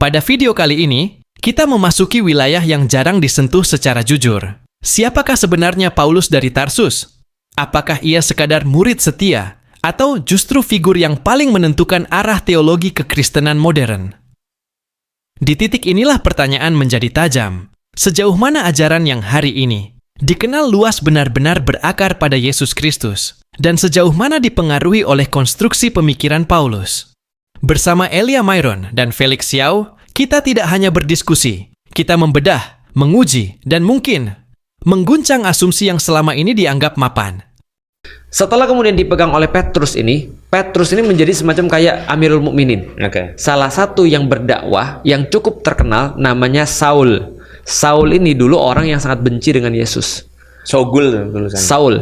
Pada video kali ini, kita memasuki wilayah yang jarang disentuh secara jujur. Siapakah sebenarnya Paulus dari Tarsus? Apakah ia sekadar murid setia, atau justru figur yang paling menentukan arah teologi kekristenan modern? Di titik inilah pertanyaan menjadi tajam. Sejauh mana ajaran yang hari ini dikenal luas benar-benar berakar pada Yesus Kristus, dan sejauh mana dipengaruhi oleh konstruksi pemikiran Paulus? Bersama Elia Myron dan Felix Xiao, kita tidak hanya berdiskusi, kita membedah, menguji, dan mungkin mengguncang asumsi yang selama ini dianggap mapan. Setelah kemudian dipegang oleh Petrus ini menjadi semacam kayak Amirul Mukminin. Salah satu yang berdakwah yang cukup terkenal namanya Saul. Saul ini dulu orang yang sangat benci dengan Yesus. Saul tulisannya. Saul,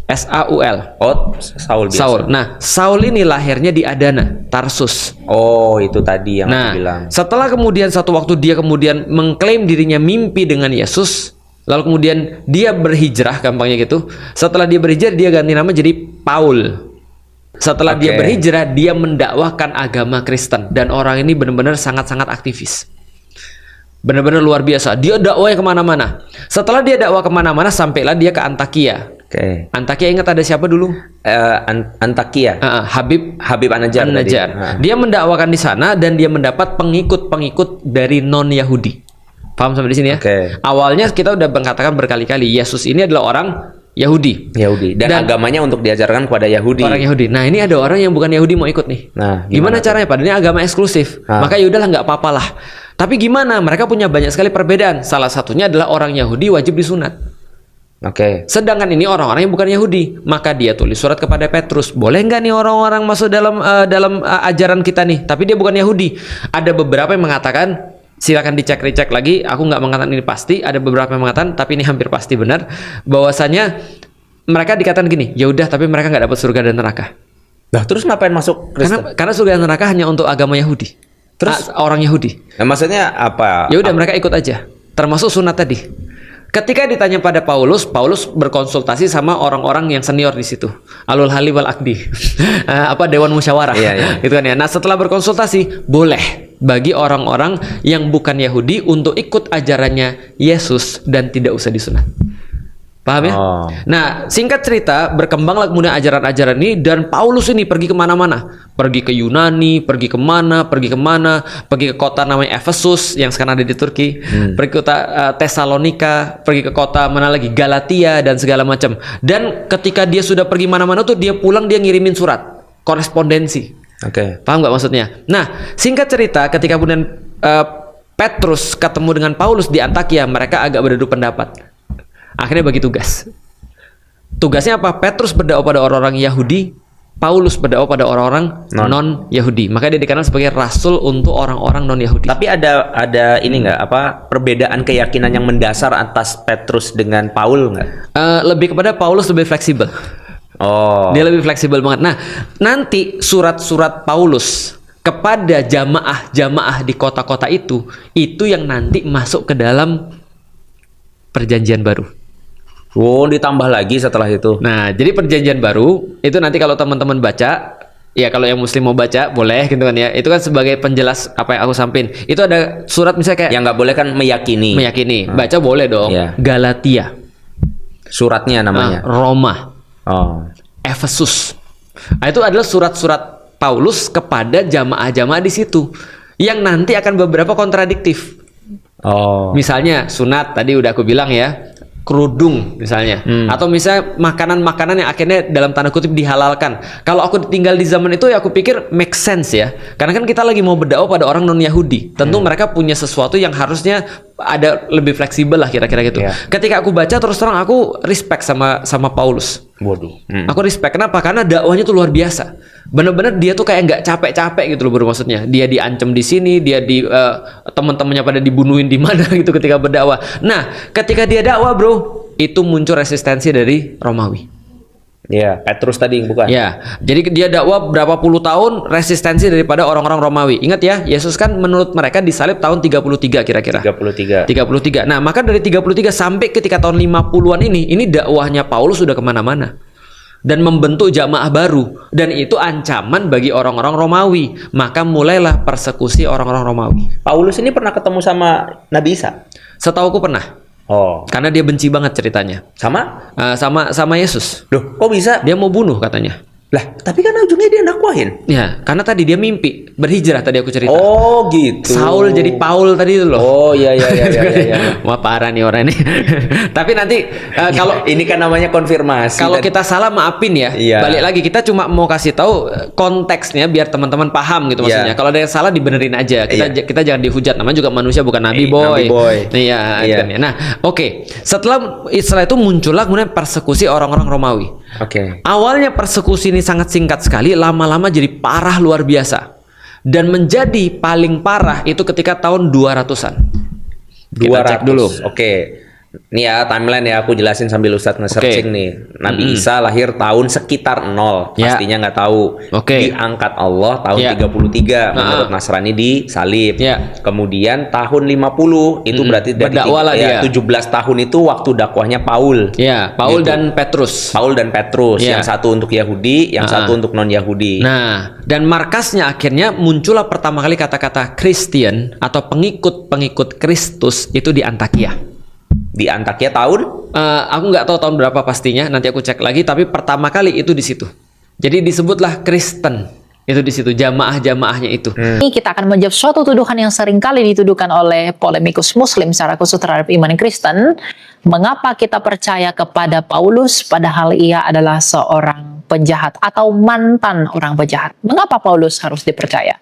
S-A-U-L. Oh, Saul biasa. Saul. Nah, Saul ini lahirnya di Adana, Tarsus. Oh, itu tadi yang aku bilang. Setelah kemudian satu waktu dia kemudian mengklaim dirinya mimpi dengan Yesus, lalu kemudian dia berhijrah, gampangnya gitu. Setelah dia berhijrah, dia ganti nama jadi Paul. Setelah dia berhijrah, dia mendakwahkan agama Kristen. Dan orang ini benar-benar sangat-sangat aktivis. Benar-benar luar biasa. Dia dakwahnya kemana-mana. Setelah dia dakwah kemana-mana, sampailah dia ke Antakia. Antakia, ingat ada siapa dulu? Antakia. Habib An-Najjar. Dia mendakwakan di sana dan dia mendapat pengikut-pengikut dari non-Yahudi. Paham sampai di sini ya? Awalnya kita udah mengatakan berkali-kali Yesus ini adalah orang Yahudi. Dan agamanya untuk diajarkan kepada Yahudi. Orang Yahudi. Nah, ini ada orang yang bukan Yahudi mau ikut nih. Nah, gimana caranya? Padahal ini agama eksklusif. Maka yaudahlah, nggak apa-apalah. Tapi gimana? Mereka punya banyak sekali perbedaan. Salah satunya adalah orang Yahudi wajib disunat. Sedangkan ini orang-orang yang bukan Yahudi. Maka dia tulis surat kepada Petrus. Boleh nggak nih orang-orang masuk dalam ajaran kita nih? Tapi dia bukan Yahudi. Ada beberapa yang mengatakan, silakan dicek lagi. Aku nggak mengatakan ini pasti. Ada beberapa yang mengatakan, tapi ini hampir pasti benar, bahwasanya mereka dikatakan gini, ya udah, tapi mereka nggak dapat surga dan neraka. Nah, terus ngapain masuk Kristen? Karena surga dan neraka hanya untuk agama Yahudi. Terus orang Yahudi. Nah, maksudnya apa? Ya udah, mereka ikut aja. Termasuk sunat tadi. Ketika ditanya pada Paulus berkonsultasi sama orang-orang yang senior di situ. Alul Hali wal Akdi. Dewan musyawarah. Gitu kan ya. Nah, setelah berkonsultasi, boleh bagi orang-orang yang bukan Yahudi untuk ikut ajarannya Yesus dan tidak usah disunat. Paham ya? Nah, singkat cerita, berkembanglah kemudian ajaran-ajaran ini, dan Paulus ini pergi kemana-mana. Pergi ke Yunani, pergi ke kota namanya Efesus yang sekarang ada di Turki, pergi ke kota Tesalonika, pergi ke kota mana lagi, Galatia, dan segala macam. Dan ketika dia sudah pergi mana-mana tuh, dia pulang, dia ngirimin surat korespondensi. Paham nggak maksudnya? Nah, singkat cerita, ketika kemudian Petrus ketemu dengan Paulus di Antakia, mereka agak beradu pendapat. Akhirnya bagi tugas. Tugasnya apa? Petrus berdakwah pada orang-orang Yahudi, Paulus berdakwah pada orang-orang non-Yahudi. Maka dia dikenal sebagai rasul untuk orang-orang non-Yahudi. Tapi ada ini nggak, perbedaan keyakinan yang mendasar atas Petrus dengan Paul nggak? Lebih kepada Paulus lebih fleksibel. Dia lebih fleksibel banget. Nah, nanti surat-surat Paulus kepada jamaah-jamaah di kota-kota itu yang nanti masuk ke dalam perjanjian baru. Ditambah lagi setelah itu. Nah, jadi perjanjian baru itu nanti kalau teman-teman baca, ya kalau yang muslim mau baca boleh gitu kan ya. Itu kan sebagai penjelas apa yang aku sampaikan. Itu ada surat misalnya kayak yang nggak boleh kan meyakini. Baca boleh dong. Galatia. Suratnya namanya. Roma. Efesus. Nah, itu adalah surat-surat Paulus kepada jamaah-jamaah di situ yang nanti akan beberapa kontradiktif. Misalnya sunat tadi udah aku bilang ya, kerudung misalnya, atau misalnya makanan-makanan yang akhirnya dalam tanda kutip dihalalkan. Kalau aku tinggal di zaman itu ya aku pikir make sense ya, karena kan kita lagi mau berdakwah pada orang non Yahudi. Tentu mereka punya sesuatu yang harusnya ada lebih fleksibel lah kira-kira gitu. Ketika aku baca, terus terang aku respect sama Paulus. Aku respect. Kenapa? Karena dakwahnya tuh luar biasa. Bener-bener dia tuh kayak nggak capek-capek gitu loh bro, maksudnya. Dia diancam di sini, dia teman-temannya pada dibunuhin di mana gitu ketika berdakwah. Nah, ketika dia dakwah bro, itu muncul resistensi dari Romawi. Petrus tadi bukan? Jadi dia dakwah berapa puluh tahun, resistensi daripada orang-orang Romawi. Ingat ya, Yesus kan menurut mereka disalib tahun 33 kira-kira. 33. Nah, maka dari 33 sampai ketika tahun 50-an ini dakwahnya Paulus sudah kemana-mana. dan membentuk jamaah baru, dan itu ancaman bagi orang-orang Romawi. Maka mulailah persekusi orang-orang Romawi. Paulus ini pernah ketemu sama Nabi Isa? Setauku pernah, Oh, karena dia benci banget ceritanya. sama? Sama Yesus. Loh, kok bisa? Dia mau bunuh katanya. Lah, tapi kan ujungnya dia dakwahin. Ya, karena tadi dia mimpi berhijrah, tadi aku cerita. Oh, gitu. Saul jadi Paul tadi itu loh. Oh, iya. Wah, parah nih orang ini. Tapi nanti kalau Ini kan namanya konfirmasi. kalau kita salah maafin ya. Iya. Balik lagi, kita cuma mau kasih tahu konteksnya biar teman-teman paham gitu maksudnya. Iya. Kalau ada yang salah dibenerin aja. Kita jangan dihujat, namanya juga manusia bukan nabi Nabi boy. Iya, Iya. kan ya. Nah, oke. Setelah itu muncullah kemudian persekusi orang-orang Romawi. Oke. Awalnya persekusi ini sangat singkat sekali, lama-lama jadi parah luar biasa. Dan menjadi paling parah itu ketika tahun 200-an. Kita cek dulu. Oke. Ini ya timeline ya, aku jelasin sambil Ustadz nge-searching nih. Nabi Isa lahir tahun sekitar 0, Ya. pastinya nggak tahu. Oke. Diangkat Allah tahun Ya. 33 menurut Nasrani disalib. Ya. Kemudian tahun 50 itu berarti dari Berdakwah lah dia. 17 tahun itu waktu dakwahnya Paul. Ya, Paul Gitu. dan Petrus. Paul dan Petrus, Ya. yang satu untuk Yahudi, yang satu untuk non-Yahudi. Nah, dan markasnya akhirnya muncullah pertama kali kata-kata Christian atau pengikut-pengikut Kristus itu di Antakia. Di Antakya tahun Aku nggak tahu tahun berapa pastinya, nanti aku cek lagi. Tapi pertama kali itu di situ. Jadi disebutlah Kristen itu di situ, jamaah-jamaahnya itu. Ini kita akan menjawab suatu tuduhan yang seringkali dituduhkan oleh polemikus Muslim secara khusus terhadap iman Kristen. Mengapa kita percaya kepada Paulus padahal ia adalah seorang penjahat atau mantan orang penjahat? Mengapa Paulus harus dipercaya?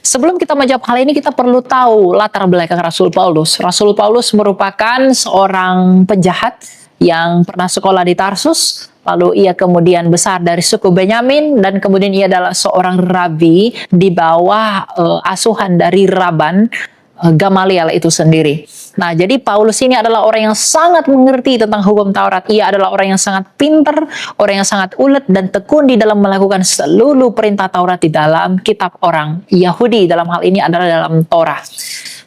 Sebelum kita menjawab hal ini, kita perlu tahu latar belakang Rasul Paulus. Rasul Paulus merupakan seorang penjahat yang pernah sekolah di Tarsus, lalu ia kemudian besar dari suku Benyamin, dan kemudian ia adalah seorang rabi di bawah asuhan dari Raban Gamaliel itu sendiri. Nah, jadi Paulus ini adalah orang yang sangat mengerti tentang hukum Taurat. Ia adalah orang yang sangat pintar, orang yang sangat ulet dan tekun di dalam melakukan seluruh perintah Taurat di dalam kitab orang Yahudi. Dalam hal ini adalah dalam Torah.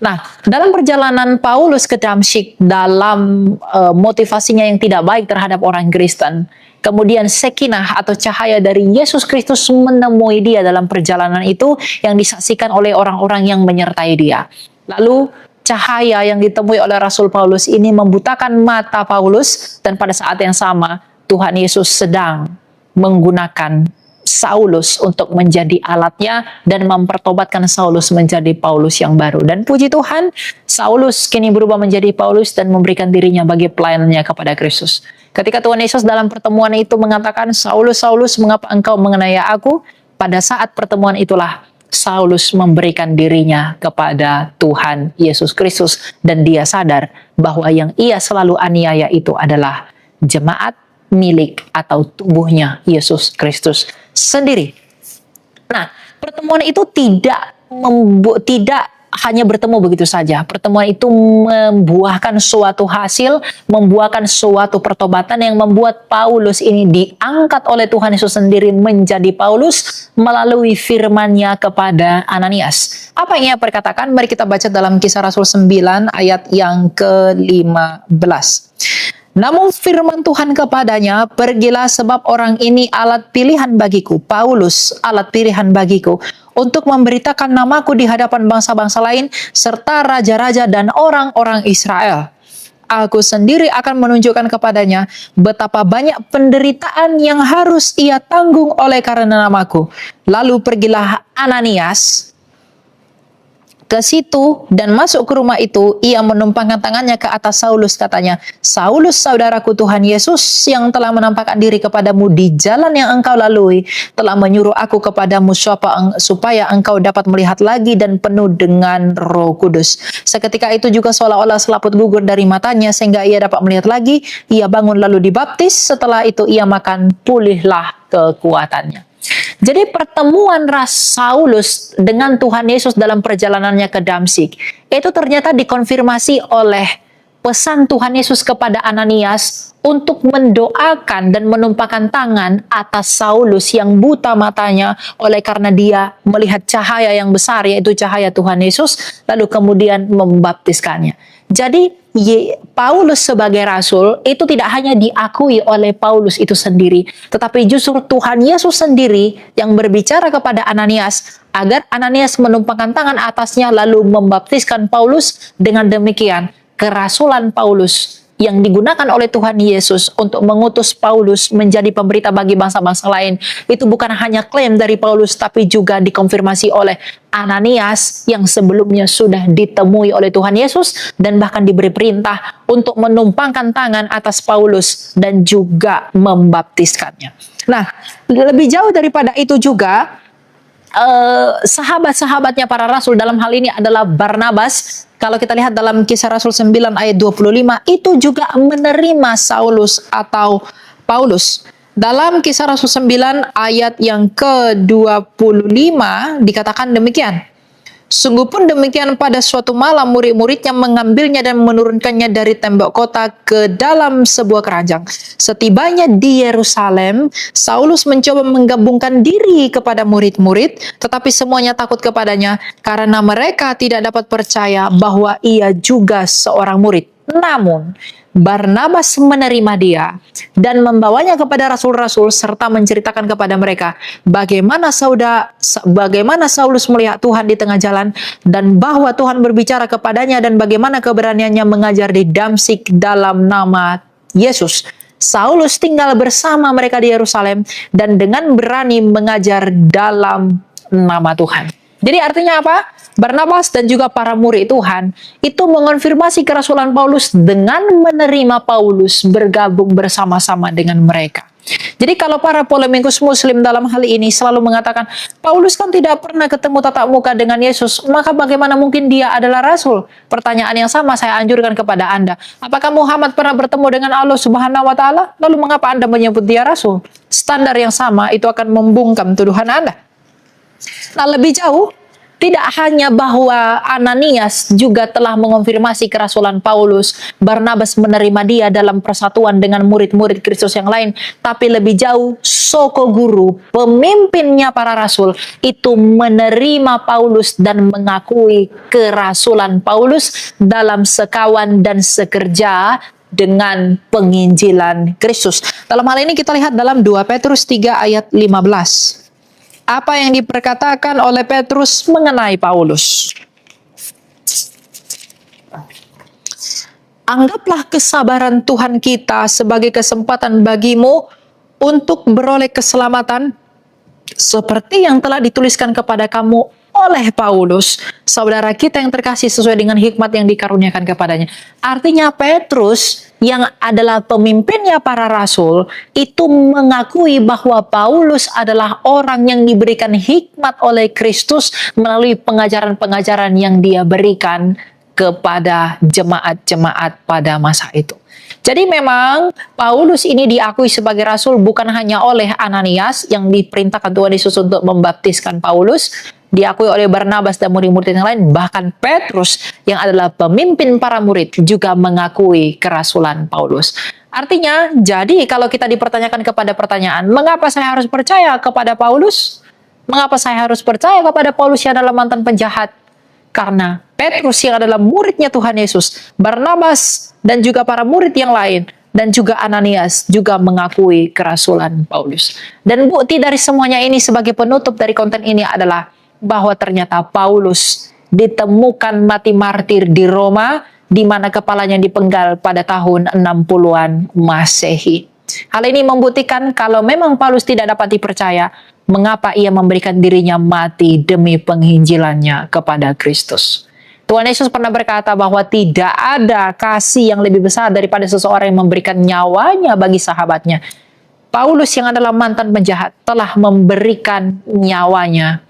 Nah, dalam perjalanan Paulus ke Damsyik, dalam motivasinya yang tidak baik terhadap orang Kristen, kemudian sekinah atau cahaya dari Yesus Kristus menemui dia dalam perjalanan itu yang disaksikan oleh orang-orang yang menyertai dia. Lalu cahaya yang ditemui oleh Rasul Paulus ini membutakan mata Paulus, dan pada saat yang sama Tuhan Yesus sedang menggunakan Saulus untuk menjadi alatnya dan mempertobatkan Saulus menjadi Paulus yang baru. Dan puji Tuhan, Saulus kini berubah menjadi Paulus dan memberikan dirinya bagi pelayanannya kepada Kristus. Ketika Tuhan Yesus dalam pertemuan itu mengatakan, Saulus, Saulus, mengapa engkau menganiaya aku? Pada saat pertemuan itulah Saulus memberikan dirinya kepada Tuhan Yesus Kristus, dan dia sadar bahwa yang ia selalu aniaya itu adalah jemaat milik atau tubuhnya Yesus Kristus sendiri. Nah, pertemuan itu tidak hanya bertemu begitu saja. Pertemuan itu membuahkan suatu hasil, membuahkan suatu pertobatan yang membuat Paulus ini diangkat oleh Tuhan Yesus sendiri menjadi Paulus melalui firman-Nya kepada Ananias. Apa yang ia perkatakan? Mari kita baca dalam Kisah Rasul 9 ayat yang ke-15. Namun firman Tuhan kepadanya, pergilah sebab orang ini alat pilihan bagiku, Paulus alat pilihan bagiku, untuk memberitakan namaku di hadapan bangsa-bangsa lain, serta raja-raja dan orang-orang Israel. Aku sendiri akan menunjukkan kepadanya betapa banyak penderitaan yang harus ia tanggung oleh karena namaku. Lalu pergilah Ananias ke situ dan masuk ke rumah itu, ia menumpangkan tangannya ke atas Saulus, katanya, Saulus, saudaraku Tuhan Yesus yang telah menampakkan diri kepadamu di jalan yang engkau lalui, telah menyuruh aku kepadamu supaya engkau dapat melihat lagi dan penuh dengan Roh Kudus. Seketika itu juga seolah-olah selaput gugur dari matanya sehingga ia dapat melihat lagi. Ia bangun lalu dibaptis. Setelah itu ia makan, pulihlah kekuatannya. Jadi pertemuan Saulus dengan Tuhan Yesus dalam perjalanannya ke Damsyik itu ternyata dikonfirmasi oleh pesan Tuhan Yesus kepada Ananias untuk mendoakan dan menumpahkan tangan atas Saulus yang buta matanya oleh karena dia melihat cahaya yang besar, yaitu cahaya Tuhan Yesus, lalu kemudian membaptiskannya. Jadi Paulus sebagai rasul itu tidak hanya diakui oleh Paulus itu sendiri, tetapi justru Tuhan Yesus sendiri yang berbicara kepada Ananias agar Ananias menumpangkan tangan atasnya lalu membaptiskan Paulus. Dengan demikian, kerasulan Paulus yang digunakan oleh Tuhan Yesus untuk mengutus Paulus menjadi pemberita bagi bangsa-bangsa lain, itu bukan hanya klaim dari Paulus, tapi juga dikonfirmasi oleh Ananias yang sebelumnya sudah ditemui oleh Tuhan Yesus dan bahkan diberi perintah untuk menumpangkan tangan atas Paulus dan juga membaptiskannya. Nah, lebih jauh daripada itu juga, sahabat-sahabatnya para rasul dalam hal ini adalah Barnabas. Kalau kita lihat dalam Kisah Rasul 9 ayat 25, itu juga menerima Saulus atau Paulus. Dalam Kisah Rasul 9 ayat yang ke-25 dikatakan demikian. Sungguh pun demikian pada suatu malam murid-muridnya mengambilnya dan menurunkannya dari tembok kota ke dalam sebuah keranjang. Setibanya di Yerusalem, Saulus mencoba menggabungkan diri kepada murid-murid, tetapi semuanya takut kepadanya karena mereka tidak dapat percaya bahwa ia juga seorang murid. Namun, Barnabas menerima dia dan membawanya kepada rasul-rasul serta menceritakan kepada mereka bagaimana Saulus melihat Tuhan di tengah jalan dan bahwa Tuhan berbicara kepadanya dan bagaimana keberaniannya mengajar di Damsyik dalam nama Yesus. Saulus tinggal bersama mereka di Yerusalem dan dengan berani mengajar dalam nama Tuhan. Jadi artinya apa? Barnabas dan juga para murid Tuhan itu mengonfirmasi kerasulan Paulus dengan menerima Paulus bergabung bersama-sama dengan mereka. Jadi kalau para polemikus muslim dalam hal ini selalu mengatakan Paulus kan tidak pernah ketemu tatap muka dengan Yesus, maka bagaimana mungkin dia adalah rasul? Pertanyaan yang sama saya anjurkan kepada Anda. Apakah Muhammad pernah bertemu dengan Allah Subhanahu wa taala? Lalu mengapa Anda menyebut dia rasul? Standar yang sama itu akan membungkam tuduhan Anda. Nah, lebih jauh, tidak hanya bahwa Ananias juga telah mengonfirmasi kerasulan Paulus, Barnabas menerima dia dalam persatuan dengan murid-murid Kristus yang lain, tapi lebih jauh, Soko Guru, pemimpinnya para rasul, itu menerima Paulus dan mengakui kerasulan Paulus dalam sekawan dan sekerja dengan penginjilan Kristus. Dalam hal ini kita lihat dalam 2 Petrus 3 ayat 15. Apa yang diperkatakan oleh Petrus mengenai Paulus? Anggaplah kesabaran Tuhan kita sebagai kesempatan bagimu untuk beroleh keselamatan seperti yang telah dituliskan kepada kamu oleh Paulus, saudara kita yang terkasih sesuai dengan hikmat yang dikaruniakan kepadanya. Artinya Petrus yang adalah pemimpinnya para rasul itu mengakui bahwa Paulus adalah orang yang diberikan hikmat oleh Kristus melalui pengajaran-pengajaran yang dia berikan kepada jemaat-jemaat pada masa itu. Jadi memang Paulus ini diakui sebagai rasul bukan hanya oleh Ananias yang diperintahkan Tuhan Yesus untuk membaptiskan Paulus, diakui oleh Barnabas dan murid-murid yang lain, bahkan Petrus yang adalah pemimpin para murid juga mengakui kerasulan Paulus. Artinya, jadi kalau kita dipertanyakan kepada pertanyaan, mengapa saya harus percaya kepada Paulus? Mengapa saya harus percaya kepada Paulus yang adalah mantan penjahat? Karena Petrus yang adalah muridnya Tuhan Yesus, Barnabas dan juga para murid yang lain, dan juga Ananias juga mengakui kerasulan Paulus. Dan bukti dari semuanya ini sebagai penutup dari konten ini adalah bahwa ternyata Paulus ditemukan mati martir di Roma, di mana kepalanya dipenggal pada tahun 60-an Masehi. Hal ini membuktikan kalau memang Paulus tidak dapat dipercaya, mengapa ia memberikan dirinya mati demi penginjilannya kepada Kristus. Tuhan Yesus pernah berkata bahwa tidak ada kasih yang lebih besar daripada seseorang yang memberikan nyawanya bagi sahabatnya. Paulus yang adalah mantan penjahat telah memberikan nyawanya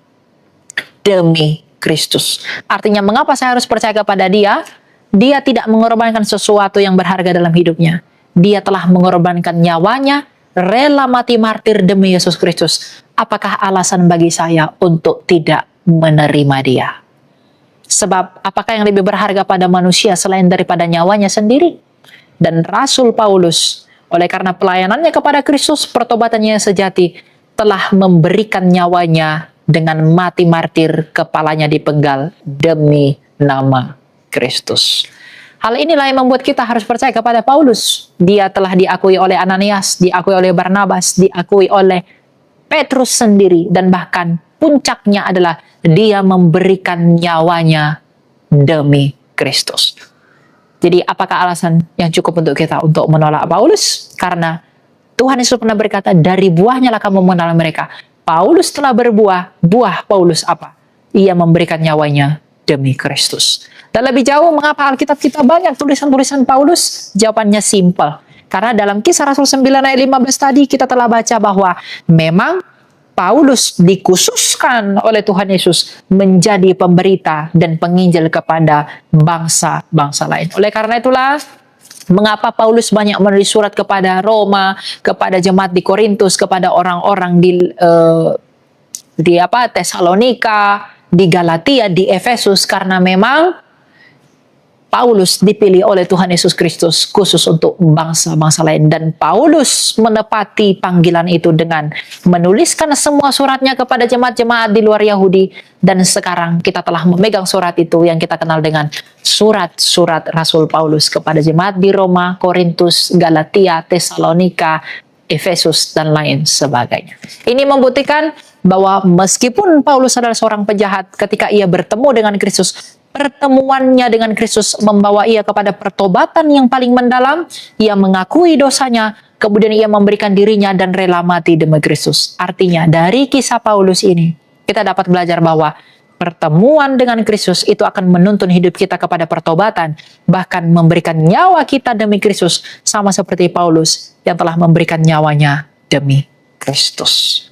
demi Kristus. Artinya mengapa saya harus percaya kepada dia? Dia tidak mengorbankan sesuatu yang berharga dalam hidupnya. Dia telah mengorbankan nyawanya, rela mati martir demi Yesus Kristus. Apakah alasan bagi saya untuk tidak menerima dia? Sebab apakah yang lebih berharga pada manusia selain daripada nyawanya sendiri? Dan Rasul Paulus, oleh karena pelayanannya kepada Kristus, pertobatannya yang sejati, telah memberikan nyawanya dengan mati martir, kepalanya dipenggal demi nama Kristus. Hal inilah yang membuat kita harus percaya kepada Paulus. Dia telah diakui oleh Ananias, diakui oleh Barnabas, diakui oleh Petrus sendiri, dan bahkan puncaknya adalah dia memberikan nyawanya demi Kristus. Jadi apakah alasan yang cukup untuk kita untuk menolak Paulus? Karena Tuhan Yesus pernah berkata, dari buahnya lah kamu mengenal mereka. Paulus telah berbuah, buah Paulus apa? Ia memberikan nyawanya demi Kristus. Dan lebih jauh, mengapa Alkitab kita banyak tulisan-tulisan Paulus? Jawabannya simpel. Karena dalam Kisah Rasul 9 ayat 15 tadi kita telah baca bahwa memang Paulus dikhususkan oleh Tuhan Yesus menjadi pemberita dan penginjil kepada bangsa-bangsa lain. Oleh karena itulah, mengapa Paulus banyak menulis surat kepada Roma, kepada jemaat di Korintus, kepada orang-orang di Tesalonika, di Galatia, di Efesus, karena memang Paulus dipilih oleh Tuhan Yesus Kristus khusus untuk bangsa-bangsa lain. Dan Paulus menepati panggilan itu dengan menuliskan semua suratnya kepada jemaat-jemaat di luar Yahudi. Dan sekarang kita telah memegang surat itu yang kita kenal dengan surat-surat Rasul Paulus kepada jemaat di Roma, Korintus, Galatia, Tesalonika, Efesus, dan lain sebagainya. Ini membuktikan bahwa meskipun Paulus adalah seorang penjahat, ketika ia bertemu dengan Kristus, pertemuannya dengan Kristus membawa ia kepada pertobatan yang paling mendalam. Ia mengakui dosanya, kemudian ia memberikan dirinya dan rela mati demi Kristus. Artinya dari kisah Paulus ini kita dapat belajar bahwa pertemuan dengan Kristus itu akan menuntun hidup kita kepada pertobatan, bahkan memberikan nyawa kita demi Kristus, sama seperti Paulus yang telah memberikan nyawanya demi Kristus.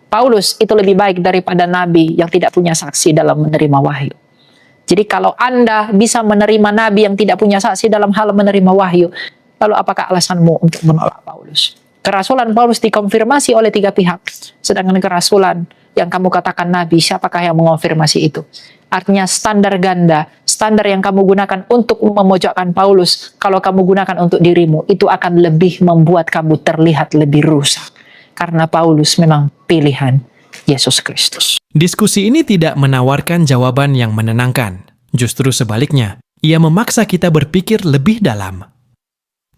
Paulus itu lebih baik daripada nabi yang tidak punya saksi dalam menerima wahyu. Jadi kalau Anda bisa menerima nabi yang tidak punya saksi dalam hal menerima wahyu, lalu apakah alasanmu untuk menolak Paulus? Kerasulan Paulus dikonfirmasi oleh 3 pihak, sedangkan kerasulan yang kamu katakan nabi, siapakah yang mengonfirmasi itu? Artinya standar ganda, standar yang kamu gunakan untuk memojokkan Paulus, kalau kamu gunakan untuk dirimu, itu akan lebih membuat kamu terlihat lebih rusak. Karena Paulus memang pilihan Yesus Kristus. Diskusi ini tidak menawarkan jawaban yang menenangkan. Justru sebaliknya, ia memaksa kita berpikir lebih dalam.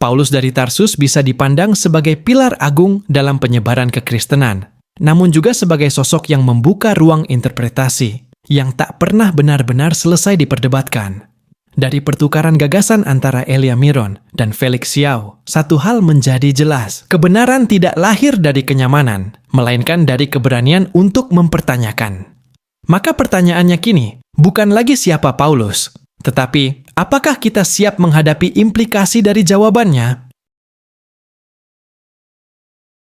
Paulus dari Tarsus bisa dipandang sebagai pilar agung dalam penyebaran kekristenan, namun juga sebagai sosok yang membuka ruang interpretasi yang tak pernah benar-benar selesai diperdebatkan. Dari pertukaran gagasan antara Elia Miron dan Felix Xiao, satu hal menjadi jelas. Kebenaran tidak lahir dari kenyamanan, melainkan dari keberanian untuk mempertanyakan. Maka pertanyaannya kini, bukan lagi siapa Paulus, tetapi apakah kita siap menghadapi implikasi dari jawabannya?